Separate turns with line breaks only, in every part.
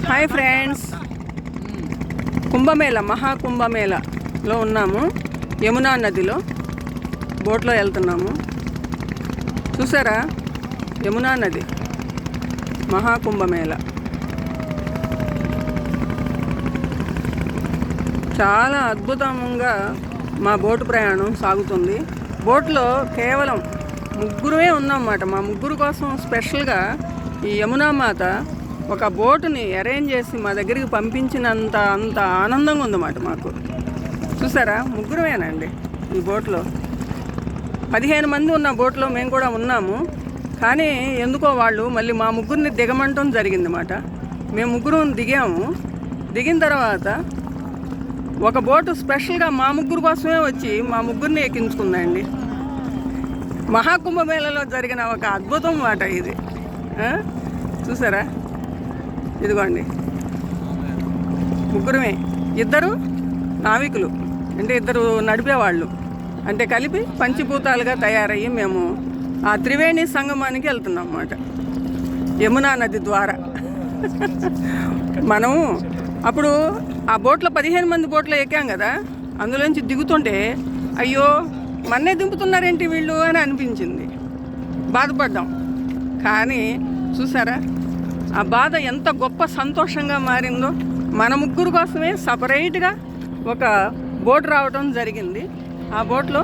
Hi friends, Kumbh Mela మహాకుంభమేళలో ఉన్నాము. యమునా నదిలో బోట్లో వెళ్తున్నాము. చూసారా, యమునా నది మహాకుంభమేళ చాలా అద్భుతంగా మా బోటు ప్రయాణం సాగుతుంది. బోట్లో కేవలం ముగ్గురే ఉన్నామన్నమాట. మా ముగ్గురు కోసం స్పెషల్గా ఈ యమునా మాత ఒక బోటుని అరేంజ్ చేసి మా దగ్గరికి పంపించినంత ఆనందంగా ఉందన్నమాట మాకు. చూసారా, ముగ్గురమేనండి ఈ బోట్లో. 15 మంది ఉన్న బోట్లో మేము కూడా ఉన్నాము. కానీ ఎందుకో వాళ్ళు మళ్ళీ మా ముగ్గురిని దిగమంటం జరిగిందన్నమాట. మేము ముగ్గురం దిగాము. దిగిన తర్వాత ఒక బోటు స్పెషల్గా మా ముగ్గురు కోసమే వచ్చి మా ముగ్గురిని ఎక్కించుకుందండి. మహాకుంభమేళలో జరిగిన ఒక అద్భుతం మాట ఇది. చూసారా, ఇదిగోండి ముగ్గురమే. ఇద్దరు నావికులు అంటే ఇద్దరు నడిపేవాళ్ళు, అంటే కలిపి పంచభూతాలుగా తయారయ్యి మేము ఆ త్రివేణి సంగమానికి వెళ్తున్నాం అన్నమాట. యమునా నది ద్వారా మనం అప్పుడు ఆ బోట్లో 15 మంది బోట్లో ఎక్కాం కదా, అందులోంచి దిగుతుంటే అయ్యో మన్నే దింపుతున్నారేంటి వీళ్ళు అని అనిపించింది. బాధపడ్డాం. కానీ చూసారా, ఆ బాధ ఎంత గొప్ప సంతోషంగా మారిందో. మన ముగ్గురు కోసమే సపరేట్గా ఒక బోట్ రావడం జరిగింది. ఆ బోట్లో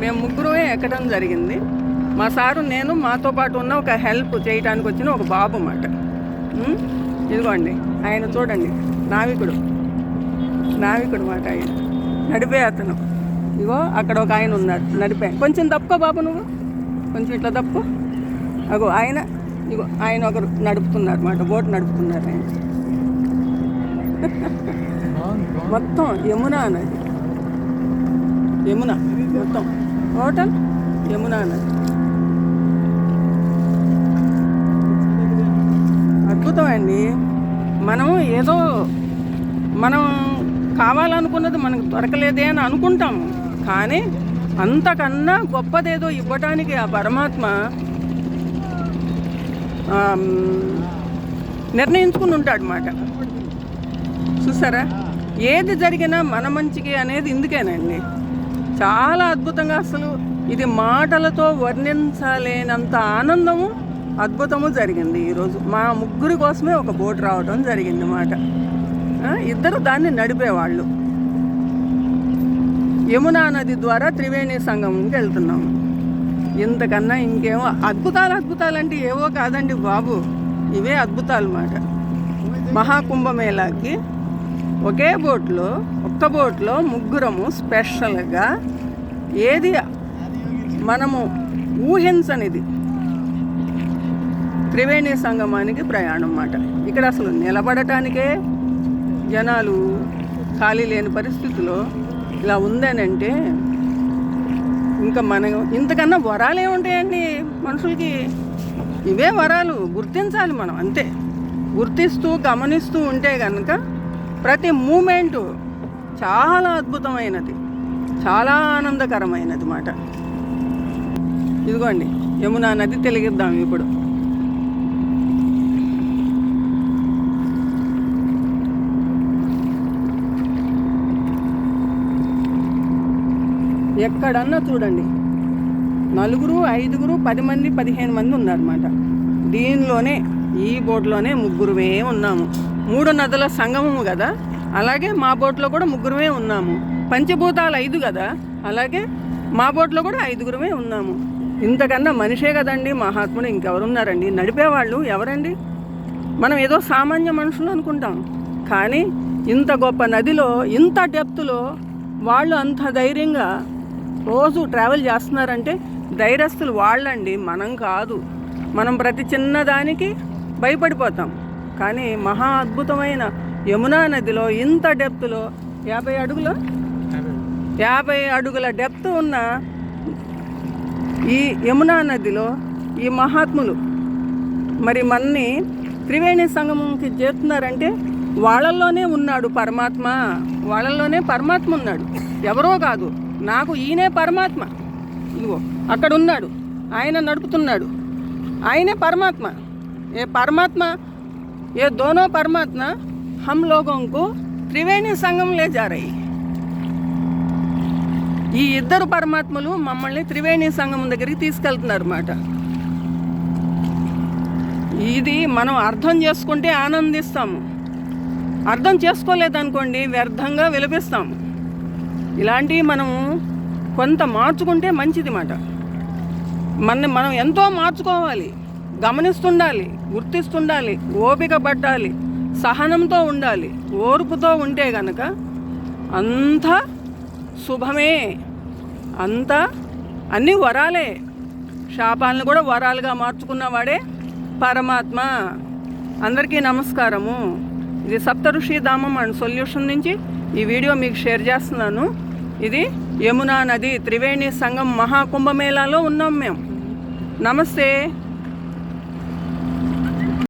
మేము ముగ్గురుమే ఎక్కడం జరిగింది. మా సారు, నేను, మాతో పాటు ఉన్న ఒక హెల్ప్ చేయడానికి వచ్చిన ఒక బాబు అన్నమాట. ఇదిగోండి ఆయన చూడండి, నావికుడు మాట. ఆయన నడిపే అతను. ఇగో అక్కడ ఒక ఆయన ఉన్నాడు నడిపే. కొంచెం తప్పుకో బాబు, నువ్వు కొంచెం ఇట్లా తప్పుకో. అగో ఆయన, ఇగో ఆయన ఒకరు నడుపుతున్నారు అన్నమాట, బోట్ నడుపుతున్నారు ఆయన. మొత్తం యమునా నది, యమునా మొత్తం టోటల్ యమునా నది. అద్భుతం అండి. మనం కావాలనుకున్నది మనకు దొరకలేదే అని అనుకుంటాము. కానీ అంతకన్నా గొప్పదేదో ఇవ్వటానికి ఆ పరమాత్మ నిర్ణయించుకుని ఉంటాడు అన్నమాట. చూసారా, ఏది జరిగినా మన మంచికి అనేది ఇందుకేనండి. చాలా అద్భుతంగా, అసలు ఇది మాటలతో వర్ణించలేనంత ఆనందము అద్భుతము జరిగింది ఈరోజు. మా ముగ్గురి కోసమే ఒక బోట్ రావడం జరిగింది అన్నమాట. ఇద్దరు దాన్ని నడిపేవాళ్ళు. యమునా నది ద్వారా త్రివేణి సంగమంకి వెళ్తున్నాము. ఇంతకన్నా ఇంకేమో అద్భుతాలు అంటే ఏవో కాదండి బాబు, ఇవే అద్భుతాలు అన్నమాట. మహాకుంభమేళాకి ఒక్క బోట్లో ముగ్గురము స్పెషల్గా, ఏది మనము ఊహించనిది త్రివేణి సంగమానికి ప్రయాణం అన్నమాట. ఇక్కడ అసలు నిలబడటానికే జనాలు ఖాళీ లేని పరిస్థితిలో ఇలా ఉందనంటే ఇంకా మనం ఇంతకన్నా వరాలు ఏముంటాయండి మనుషులకి? ఇవే వరాలు. గుర్తించాలి మనం, అంతే. గుర్తిస్తూ గమనిస్తూ ఉంటే కనుక ప్రతి మూమెంటు చాలా అద్భుతమైనది, చాలా ఆనందకరమైనది మాట. ఇదిగోండి యమునా నది తెలిగిద్దాం ఇప్పుడు. ఎక్కడన్నా చూడండి 4, 5, 10 మంది 15 మంది ఉన్నారన్నమాట. దీనిలోనే ఈ బోట్లోనే ముగ్గురుమే ఉన్నాము. 3 నదుల సంగమము కదా, అలాగే మా బోట్లో కూడా ముగ్గురుమే ఉన్నాము. పంచభూతాలు 5 కదా, అలాగే మా బోట్లో కూడా 5గురుమే ఉన్నాము. ఇంతకన్నా మనిషే కదండి మహాత్ముడు, ఇంకెవరున్నారండి? నడిపేవాళ్ళు ఎవరండి? మనం ఏదో సామాన్య మనుషులు అనుకుంటాం. కానీ ఇంత గొప్ప నదిలో, ఇంత డెప్త్లో వాళ్ళు అంత ధైర్యంగా రోజు ట్రావెల్ చేస్తున్నారంటే ధైర్యస్తులు వాళ్ళండి, మనం కాదు. మనం ప్రతి చిన్నదానికి భయపడిపోతాం. కానీ మహా అద్భుతమైన యమునా నదిలో ఇంత డెప్త్లో 50 అడుగుల డెప్త్ ఉన్న ఈ యమునా నదిలో ఈ మహాత్ములు మరి మన్ని త్రివేణి సంగమంకి చేస్తున్నారంటే వాళ్ళల్లోనే ఉన్నాడు పరమాత్మ. వాళ్ళల్లోనే పరమాత్మ ఉన్నాడు, ఎవరో కాదు. నాకు ఈయనే పరమాత్మ. ఇదిగో అక్కడ ఉన్నాడు, ఆయన నడుపుతున్నాడు, ఆయనే పరమాత్మ. ఏ పరమాత్మ ये दोनों परमात्मा हम लोगों को త్రివేణి సంగం లే जा रही. ఈ ఇద్దరు పరమాత్మలు మమ్మల్ని త్రివేణి సంగం దగ్గరికి తీసుకెళ్తున్నారు అన్నమాట. ఇది మనం అర్థం చేసుకుంటే ఆనందిస్తాము, అర్థం చేసుకోలేదనుకోండి వ్యర్థంగా విలపిస్తాము. ఇలాంటివి మనము కొంత మార్చుకుంటే మంచిది మాట. మనం ఎంతో మార్చుకోవాలి, గమనిస్తుండాలి, గుర్తిస్తుండాలి, ఓపిక పట్టాలి, సహనంతో ఉండాలి. ఓర్పుతో ఉంటే గనక అంతా శుభమే, అంతా అన్నీ వరాలే. శాపాలను కూడా వరాలుగా మార్చుకున్నవాడే పరమాత్మ. అందరికీ నమస్కారము. ఇది సప్తఋషి ధామం అండ్ సొల్యూషన్ నుంచి ఈ వీడియో మీకు షేర్ చేస్తున్నాను. ఇది యమునా నది త్రివేణి సంగం మహాకుంభమేళాలో ఉన్నాం మేము. నమస్తే.